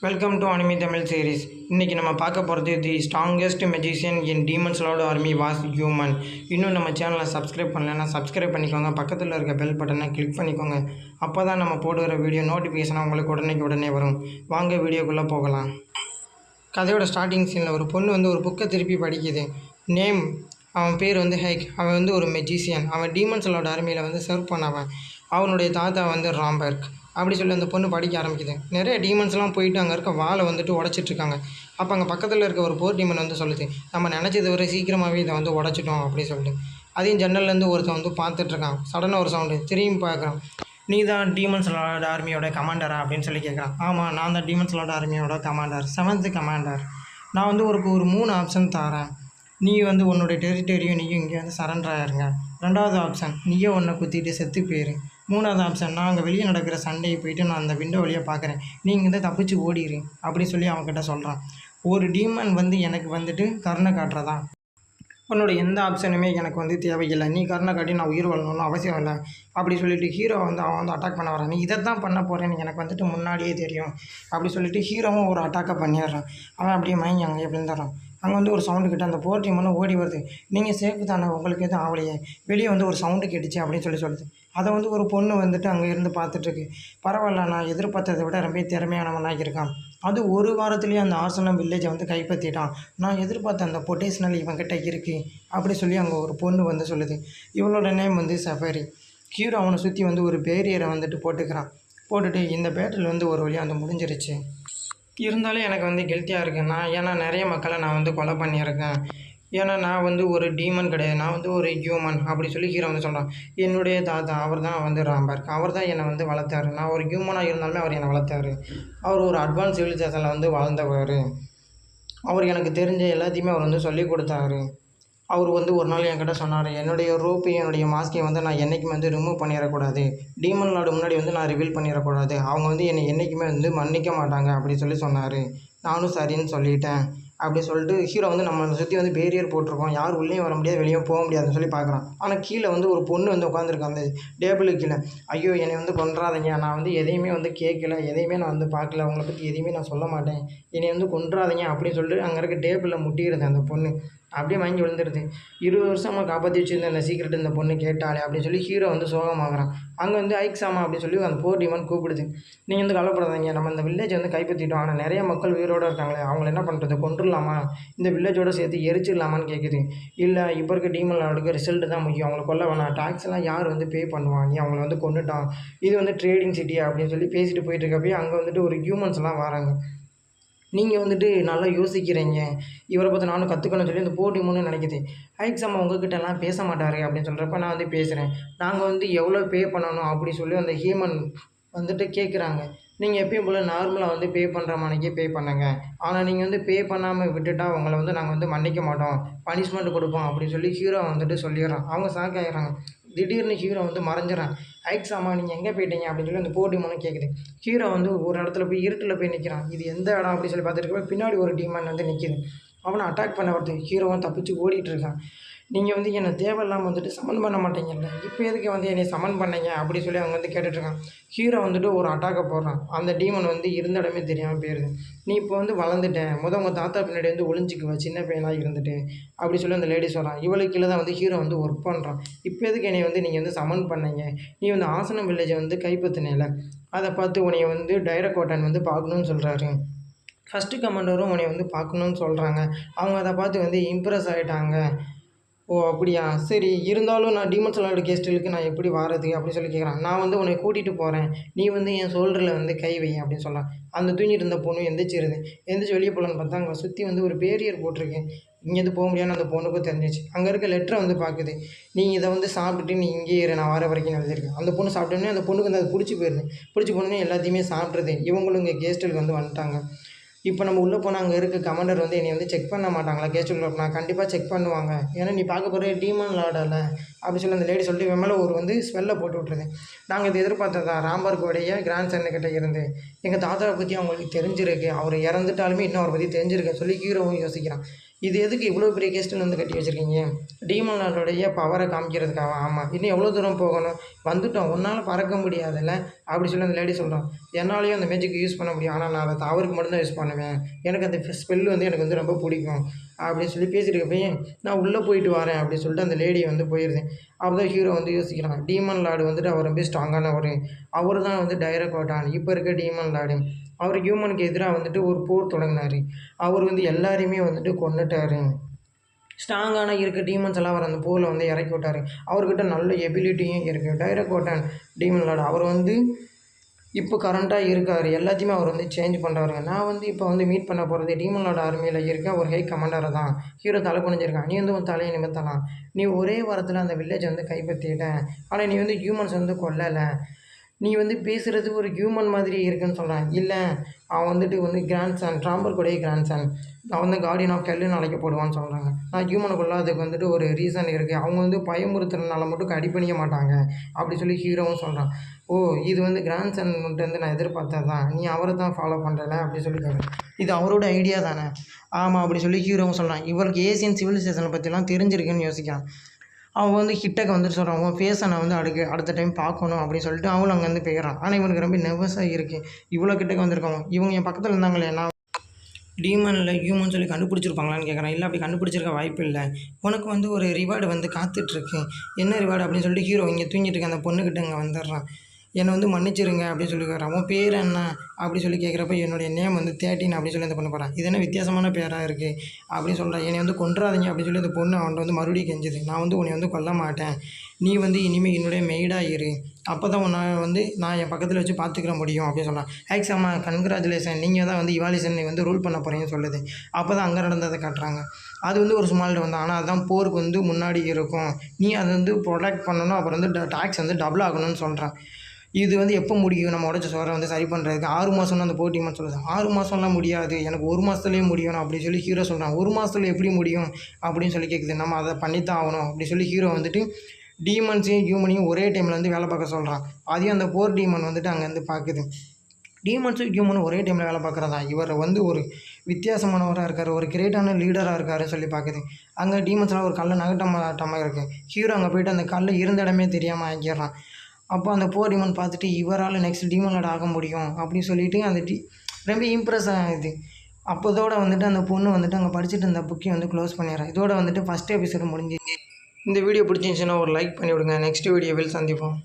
Welcome to anime Tamil series. இன்றைக்கி நம்ம பார்க்க போகிறது தி strongest magician in demons Lord army was human. இன்னும் நம்ம சேனலை சப்ஸ்கிரைப் பண்ணலைன்னா சப்ஸ்கிரைப் பண்ணிக்கோங்க, பக்கத்தில் இருக்க பெல் பட்டனை கிளிக் பண்ணிக்கோங்க. அப்போ தான் நம்ம போடுகிற வீடியோ நோட்டிஃபிகேஷனாக உங்களுக்கு உடனே வரும். வாங்க வீடியோக்குள்ளே போகலாம். கதையோட ஸ்டார்டிங் சீனில் ஒரு பொண்ணு ஒரு புக்கை திருப்பி படிக்குது. நேம் அவன் பேர் ஹைக். அவன் ஒரு மெஜிஷியன். அவன் டீமன்ஸ் லார்ட் ஆர்மியில் சர்வ் பண்ணவன். அவனுடைய தாத்தா ராம்பர்க். அப்படி சொல்லி அந்த பொண்ணு படிக்க ஆரம்பிக்குது. நிறைய டீமன்ஸ்லாம் போயிட்டு அங்கே இருக்க வாழை உடச்சிட்ருக்காங்க. அப்போ அங்கே பக்கத்தில் இருக்க ஒரு போர் டீமன் சொல்லுது, நம்ம நினச்சது வரை சீக்கிரமாகவே இதை உடச்சிட்டோம் அப்படின்னு சொல்லிட்டு. அதையும் ஜன்னல்லேருந்து ஒருத்தன் பார்த்துட்ருக்கான். சடனாக ஒரு சவுண்டு, திரும்பி பார்க்குறான். நீ தான் டீமன்ஸ் லார்ட் ஆர்மியோட கமாண்டரா அப்படின்னு சொல்லி கேட்குறான். ஆமாம், நான் தான் டீமன்ஸ் லார்ட் ஆர்மியோட கமாண்டர், 7th கமாண்டர். நான் ஒரு 3 ஆப்ஷன் தரேன். நீ உன்னுடைய டெரிட்டரியும் நீயும் இங்கே சரண்டர் ஆயிருங்க. 2வது ஆப்ஷன், நீயே உன்னை குத்திட்டு செத்து போயிரு. 3வது ஆப்ஷன், நான் அங்கே வெளியே நடக்கிற சண்டையை போயிட்டு நான் அந்த விண்டோ வழியாக பார்க்குறேன், நீங்கள் தப்பிச்சு ஓடிடு அப்படின்னு சொல்லி அவன்கிட்ட சொல்கிறான். ஒரு டீமன் எனக்கு கருணை காட்டுறதா, உன்னோட எந்த ஆப்ஷனுமே எனக்கு தேவையில்லை. நீ கருணை காட்டி நான் உயிர் வாழணும்னு அவசியம் இல்லை அப்படி சொல்லிட்டு ஹீரோ அவன் அட்டாக் பண்ண வரான். நீ இதை தான் பண்ண போகிறேன்னு எனக்கு முன்னாடியே தெரியும் அப்படி சொல்லிட்டு ஹீரோவும் ஒரு அட்டாக்கை பண்ணிடுறான். அவன் அப்படியே மயங்கி அங்கே எப்படி தரான். அங்கே ஒரு சவுண்டு கிட்ட அந்த போர் டீம் ஓடி வருது. நீங்கள் சேஃப் தானே, உங்களுக்கு எதுவும் ஆகலையே, வெளியே ஒரு சவுண்டு கேட்டுச்சு அப்படின்னு சொல்லுது. அதை ஒரு பொண்ணு அங்கே இருந்து பார்த்துட்ருக்கு. பரவாயில்ல, நான் எதிர்பார்த்ததை விட ரொம்ப திறமையானவனாக இருக்கான். அது ஒரு வாரத்துலேயே அந்த ஆர்சனம் வில்லேஜை கைப்பற்றிட்டான். நான் எதிர்பார்த்த அந்த பொட்டேஷனல் இவன்கிட்ட இருக்குது அப்படி சொல்லி அங்கே ஒரு பொண்ணு சொல்லுது. இவளோட நேம் சஃபாரி. ஹீரோ அவனை சுற்றி ஒரு பேரியரை போட்டுக்கிறான். போட்டுட்டு இந்த பேட்டில் ஒரு வழியாக முடிஞ்சிருச்சு. இருந்தாலும் எனக்கு கில்ட்டியாக இருக்குது. ஏன்னா நிறைய மக்களை நான் கொலை பண்ணியிருக்கேன். ஏன்னா நான் ஒரு டீமன் கிடையாது, நான் ஒரு ஹியூமன் அப்படி சொல்லி ஹீரோ சொல்கிறான். என்னுடைய தாத்தா அவர் தான் ராம்பர்க். அவர் தான் என்னை வளர்த்தாரு. நான் ஒரு ஹியூமனாக இருந்தாலுமே அவர் என்னை வளர்த்தாரு. அவர் ஒரு அட்வான்ஸ் சிவிலைசேஷனில் வாழ்ந்தவர். அவர் எனக்கு தெரிஞ்ச எல்லாத்தையுமே அவர் சொல்லி கொடுத்தாரு. அவர் ஒரு நாள் என்கிட்ட சொன்னார், என்னுடைய ரோப்பையும் என்னுடைய மாஸ்கையும் நான் என்றைக்குமே ரிமூவ் பண்ணிடக்கூடாது. டீமன் லார்டு முன்னாடி நான் ரிவீல் பண்ணிடக்கூடாது. அவங்க என்னை என்றைக்குமே மன்னிக்க மாட்டாங்க அப்படி சொல்லி சொன்னார். நானும் சரின்னு சொல்லிட்டேன் அப்படி சொல்லிட்டு ஹீரோ நம்மளை சுற்றி பேரியர் போட்டிருக்கோம், யார் உள்ளேயும் வர முடியாது வெளியும் போக முடியாதுன்னு சொல்லி பார்க்குறான். ஆனால் கீழே ஒரு பொண்ணு உட்காந்துருக்கான் அந்த டேபிளுக்கு கீழே. ஐயோ, என்னை கொன்றாதீங்க, நான் எதையுமே கேட்கல, எதையுமே நான் பார்க்கல, அவங்கள பற்றி எதையுமே நான் சொல்ல மாட்டேன், என்னை கொன்றாதீங்க அப்படின்னு சொல்லிட்டு அங்கே இருக்க டேபிளில் முட்டிடுது அந்த பொண்ணு. அப்படியே வாங்கி விழுந்துருது. 20 வருஷமாக காப்பாற்றி வச்சுருந்த அந்த சீக்கிரட் இந்த பொண்ணு கேட்டாலே அப்படின்னு சொல்லி ஹீரோ சோகமாகறான். அங்கே ஐக்ஸாமா அப்படின்னு சொல்லி அந்த போர் டீமன் கூப்பிடுது. நீங்கள் கவலைப்படாதீங்க, நம்ம இந்த வில்லேஜ் கைப்பற்றிட்டோம். ஆனால் நிறைய மக்கள் உயிரோடு இருக்காங்களே, அவங்கள என்ன பண்ணுறது, கொண்டுடலாமா, இந்த வில்லேஜோடு சேர்த்து எரிச்சிடலாமான்னு கேட்குது. இல்லை, இப்போ இருக்க டீமன் லார்டுக்கு ரிசல்ட்டு தான் முக்கியம், அவங்கள கொல்ல வேணாம், டாக்ஸ்லாம் யார் பே பண்ணுவான், நீ அவங்கள கொண்டுட்டான், இது ட்ரேடிங் சிட்டி அப்படின்னு சொல்லி பேசிட்டு போயிட்டு இருக்கப்பயே அங்கே ஒரு ஹியூமன்ஸ்லாம் வராங்க. நீங்கள் நல்லா யோசிக்கிறீங்க, இவரை பார்த்து நானும் கற்றுக்கணும்னு சொல்லி இந்த போட்டிமுன்னு நினைக்கிது. ஐக்ஸாமா உங்ககிட்டலாம் பேச மாட்டார் அப்படின்னு சொல்கிறப்ப நான் பேசுகிறேன். நாங்கள் எவ்வளோ பே பண்ணணும் அப்படி சொல்லி அந்த ஹியூமன் கேட்குறாங்க. நீங்கள் எப்பயும் போல் நார்மலாக பே பண்ணுற மணிக்கே பே பண்ணுங்க, ஆனால் நீங்கள் பே பண்ணாமல் விட்டுட்டா உங்களை நாங்கள் மன்னிக்க மாட்டோம், பனிஷ்மெண்ட் கொடுப்போம் அப்படின்னு சொல்லி ஹீரோ சொல்லிடுறான். அவங்க ஷாக் ஆகிடுறாங்க. திடீர்னு ஹீரோ மறைஞ்சிடறான். ஐக்ஸாமா நீங்கள் எங்கே போயிட்டீங்க அப்படின்னு சொல்லி அந்த போர் கேட்குது. ஹீரோ ஒரு இடத்துல போய் இருட்டில் போய் நிற்கிறான். இது எந்த இடம் அப்படின்னு சொல்லி பார்த்துட்டு பின்னாடி ஒரு டீமன் நிற்கிது. அவனை அட்டாக் பண்ண வருது. ஹீரோவை தப்பிச்சு ஓடிட்டுருக்கான். நீங்கள் என்னை தேவையில்லாமல் சமன் பண்ண மாட்டீங்கல்ல, இப்போ எதுக்கு என்னை சமன் பண்ணீங்க அப்படி சொல்லி அவங்க கேட்டுட்ருக்கான். ஹீரோ ஒரு அட்டாக்கை போடுறான். அந்த டீமன் இருந்த இடமே தெரியாமல் போயிடுது. நீ இப்போ வந்துட்டேன், உங்கள் தாத்தா பின்னாடி ஒளிஞ்சிக்குவேன், சின்ன பையனாக இருந்துட்டு அப்படி சொல்லி அந்த லேடி சொல்கிறான். இவளுக்கு கீழே தான் ஹீரோ ஒர்க் பண்ணுறான். இப்போ எதுக்கு என்னை நீங்கள் சமன் பண்ணீங்க, நீ ஆசனம் வில்லேஜை கைப்பற்றினேல, அதை பார்த்து உன்னை டைரக்ட் பார்க்கணுன்னு சொல்கிறாரு. ஃபஸ்ட்டு கமாண்டரும் உன்னை பார்க்கணுன்னு சொல்கிறாங்க. அவங்க அதை பார்த்து இம்ப்ரெஸ் ஆகிட்டாங்க. ஓ அப்படியா, சரி, இருந்தாலும் நான் டீமன்ஸ் லார்டு கெஸ்ட்டுக்கு நான் எப்படி வாரது அப்படின்னு சொல்லி கேட்குறான். நான் உன்னை கூட்டிகிட்டு போகிறேன், நீ என் ஷோல்டரில் கை வை அப்படின்னு சொல்லலாம். அந்த தூங்கிட்டு இருந்த பொண்ணு எந்திரிச்சு வெளியே போகலான்னு பார்த்தா அங்கே சுற்றி ஒரு பேரியர் போட்டிருக்கு. இங்கேருந்து போக முடியாதுன்னு அந்த பொண்ணுக்கும் தெரிஞ்சிச்சு. அங்கே இருக்க லெட்டரை பார்க்குது. நீ இதை சாப்பிட்டுட்டு நீ இங்கே இரு, நான் வர வரைக்கும் எழுதியிருக்கேன். அந்த பொண்ணு சாப்பிட்டோன்னே அந்த பொண்ணுக்கு அது பிடிச்சி போயிடுது. பிடிச்சி போனோன்னே எல்லாத்தையுமே சாப்பிட்றது. இவங்களும் இங்கே கெஸ்ட்டுக்கு வந்துட்டாங்க. இப்போ நம்ம உள்ளே போனால் அங்கே இருக்க கமாண்டர் என்னை செக் பண்ண மாட்டாங்களா, கேஸ்ட் உள்ள நான் கண்டிப்பாக செக் பண்ணுவாங்க, ஏன்னா நீ பார்க்க போகிற டீமன் லார்டால் அப்படி சொல்லி அந்த லேடி சொல்லிட்டு இவன் மேலே ஒரு வந்து ஸ்மெல்லை போட்டு விட்ருது. நாங்கள் இது எதிர்பார்த்ததான் ராம்பர்கோடைய கிராண்ட் சன்னுக்கிட்ட இருந்து எங்கள் தாத்தாவை பற்றி அவங்களுக்கு தெரிஞ்சிருக்கு, அவர் இறந்துட்டாலுமே இன்னும் அவரை பற்றி தெரிஞ்சிருக்குன்னு சொல்லி ஹீரோவும் யோசிக்கிறான். இது எதுக்கு இவ்வளோ பெரிய கேஸ்ட்டுன்னு வந்து கட்டி வச்சுருக்கீங்க? டீமன் லார்டோடைய பவரை காமிக்கிறதுக்காக. ஆமாம், இன்னும் எவ்வளோ தூரம் போகணும், வந்துட்டோம், உன்னால் பறக்க முடியாதுல்ல அப்படி சொல்லி அந்த லேடி சொல்கிறான். என்னாலேயும் அந்த மேஜிக் யூஸ் பண்ண முடியும், ஆனால் நான் அதை அவருக்கு மட்டும்தான் யூஸ் பண்ணுவேன், எனக்கு அந்த ஸ்பெல் வந்து எனக்கு வந்து ரொம்ப பிடிக்கும் அப்படின்னு சொல்லி பேசிட்டு இருக்கப்பயே நான் உள்ளே போயிட்டு வரேன் அப்படின்னு சொல்லிட்டு அந்த லேடியை வந்து போயிடுது. அப்போ தான் ஹீரோ வந்து யோசிக்கிறான், டீமன் லார்டு வந்துட்டு அவர் ரொம்ப ஸ்ட்ராங்கானவர், அவர் தான் வந்து டைரக்டான் இப்போ இருக்க டீமன் லார்டு. அவர் ஹியூமனுக்கு எதிராக வந்துட்டு ஒரு போர் தொடங்கினார், அவர் வந்து எல்லாரையுமே வந்துட்டு கொன்னுட்டார், ஸ்ட்ராங்கான இருக்க டீமன்ஸ் எல்லாம் அவர் அந்த போரில் வந்து இறக்கி விட்டார், அவர்கிட்ட நல்ல எபிலிட்டியும் இருக்குது. டைரக்டான் டீமன் லார்டு அவர் வந்து இப்போ கரண்ட்டாக இருக்கார், எல்லாத்தையுமே அவர் வந்து சேஞ்ச் பண்ணுறாருங்க. நான் வந்து இப்போ வந்து மீட் பண்ண போகிறது டீமன் லார்டு ஆர்மியில் இருக்க ஒரு ஹை கமாண்டரை தான். ஹீரோ தலை குனிஞ்சிருக்கான். நீ வந்து உன் தலையை நிமித்தலாம், நீ ஒரே வாரத்தில் அந்த வில்லேஜை வந்து கைப்பற்றிட்ட, ஆனால் நீ வந்து ஹியூமன்ஸ் வந்து கொல்லலை, நீ வந்து பேசுகிறது ஒரு ஹியூமன் மாதிரி இருக்குன்னு சொல்கிறான். இல்லை, அவன் வந்துட்டு வந்து கிராண்ட் சன், ராம்பர்கோடைய கிராண்ட் சன், அவன் வந்து கார்டியன் ஆஃப் ஹெல்லுன்னு அழைக்கப்படுவான்னு சொல்கிறாங்க. நான் ஹியூமனுக்குள்ள அதுக்கு வந்துட்டு ஒரு ரீசன் இருக்குது, அவங்க வந்து பயமுறுத்துறதுனால மட்டும் அடிப்பணிய மாட்டாங்க அப்படி சொல்லி ஹீரோவும் சொல்கிறான். ஓ, இது வந்து கிராண்ட் சன்கிட்ட வந்து நான் எதிர்பார்த்தது தான், நீ அவரை தான் ஃபாலோ பண்ணுறல அப்படி சொல்லி கேட்குறேன். இது அவரோட ஐடியா தானே? ஆமாம் அப்படி சொல்லி ஹீரோவும் சொல்கிறான். இவருக்கு ஏசியன் சிவிலைசேஷனை பற்றிலாம் தெரிஞ்சிருக்குன்னு யோசிக்கிறான். அவன் வந்து கிட்டக்க வந்துட்டு சொல்கிறான், உன் ஃபேஸை நான் வந்து அடுத்த டைம் பார்க்கணும் அப்படின்னு சொல்லிட்டு அவனும் அங்கேருந்து போயிடுறான். ஆனால் இவனுக்கு ரொம்ப நர்வஸாக இருக்குது, இவ்வளோ கிட்டக்க வந்திருக்காங்க, இவங்க என் பக்கத்தில் இருந்தாங்களே, நான் டீமனில் ஹியூமன் சொல்லி கண்டுபிடிச்சிருப்பாங்களான்னு கேட்குறான். இல்லை, அப்படி கண்டுபிடிச்சிருக்க வாய்ப்பு இல்லை, உனக்கு வந்து ஒரு ரிவார்டு வந்து காத்துட்ருக்கு. என்ன ரிவார்டு அப்படின்னு சொல்லிட்டு ஹீரோ இங்கே தூங்கிட்டு இருக்க அந்த பொண்ணுக்கிட்ட இங்கே வந்துடுறான். என்னை வந்து மன்னிச்சிருங்க அப்படின்னு சொல்லி கேட்குறான். உன் பேர் என்ன அப்படி சொல்லி கேட்குறப்ப என்னுடைய நேம் வந்து 13 அப்படின்னு சொல்லி அந்த பொண்ணு போகிறான். இது என்ன வித்தியாசமான பேராக இருக்குது அப்படின்னு சொல்கிறான். என்னை வந்து கொன்றாதீங்க அப்படின்னு சொல்லி அந்த பொண்ணு அவன்கிட்ட வந்து மறுபடியும் கெஞ்சுது. நான் வந்து உன்னை வந்து கொல்ல மாட்டேன், நீ வந்து இனிமேல் என்னுடைய மெய்டாக இரு, அப்போ தான் உன்னை வந்து நான் என் பக்கத்தில் வச்சு பார்த்துக்கிற முடியும் அப்படின்னு சொன்னான். ஆக்ஸாமா கன்க்ராச்சுலேஷன், நீங்கள் தான் வந்து இவாலிசன் வந்து ரூல் பண்ண போகிறீங்கன்னு சொல்லுது. அப்போ தான் அங்கே நடந்ததை காட்டுறாங்க. அது வந்து ஒரு ஸ்மால் வந்து, ஆனால் அதுதான் போருக்கு வந்து முன்னாடி இருக்கும், நீ அதை வந்து ப்ரொடெக்ட் பண்ணணும், அப்புறம் வந்து டாக்ஸ் வந்து டபுள் ஆகணும்னு சொல்கிறான். இது வந்து எப்போ முடியும், நம்ம உடச்ச சோறை வந்து சரி பண்ணுறதுக்கு 6 மாதம்னு அந்த போட்டிமான்னு சொல்லுது. 6 மாதம்லாம் முடியாது, எனக்கு 1 மாதத்துலேயே முடியணும் அப்படி சொல்லி ஹீரோ சொல்கிறான். 1 மாதத்துல எப்படி முடியும் அப்படின்னு சொல்லி கேட்குது. நம்ம அதை பண்ணித்தான் ஆகணும் அப்படி சொல்லி ஹீரோ வந்துட்டு டீமன்ஸையும் ஹியூமனையும் ஒரே டைமில் வந்து வேலை பார்க்க சொல்கிறான். அதையும் அந்த போர் டீமன் வந்துட்டு அங்கேருந்து பார்க்குது. டீமன்ஸும் ஹியூமனும் ஒரே டைமில் வேலை பார்க்குறதா, இவர் வந்து ஒரு வித்தியாசமானவராக இருக்கார், ஒரு கிரேட்டான லீடராக இருக்காருன்னு சொல்லி பார்க்குது. அங்கே டீமன்ஸ்லாம் ஒரு கல்லை நகட்டமாக இருக்குது. ஹீரோ அங்கே போய்ட்டு அந்த கல்லை இருந்த இடமே தெரியாமல் ஆக்கிடுறான். அப்போ அந்த போர் டீமன் பார்த்துட்டு இவரால் நெக்ஸ்ட் டீமன் லார்ட் ஆக முடியும் அப்படின்னு சொல்லிட்டு அந்த ரொம்ப இம்ப்ரெஸ் ஆகுது. அப்போதோட வந்துட்டு அந்த பொண்ணு வந்துட்டு அங்கே படிச்சுட்டு இருந்த புக்கையும் வந்து க்ளோஸ் பண்ணிடுறேன். இதோட வந்துட்டு ஃபஸ்ட் எபிசோடு முடிஞ்சிச்சு. இந்த வீடியோ பிடிச்சிருந்துச்சுன்னா ஒரு லைக் பண்ணிவிடுங்க. நெக்ஸ்ட் வீடியோவில் சந்திப்போம்.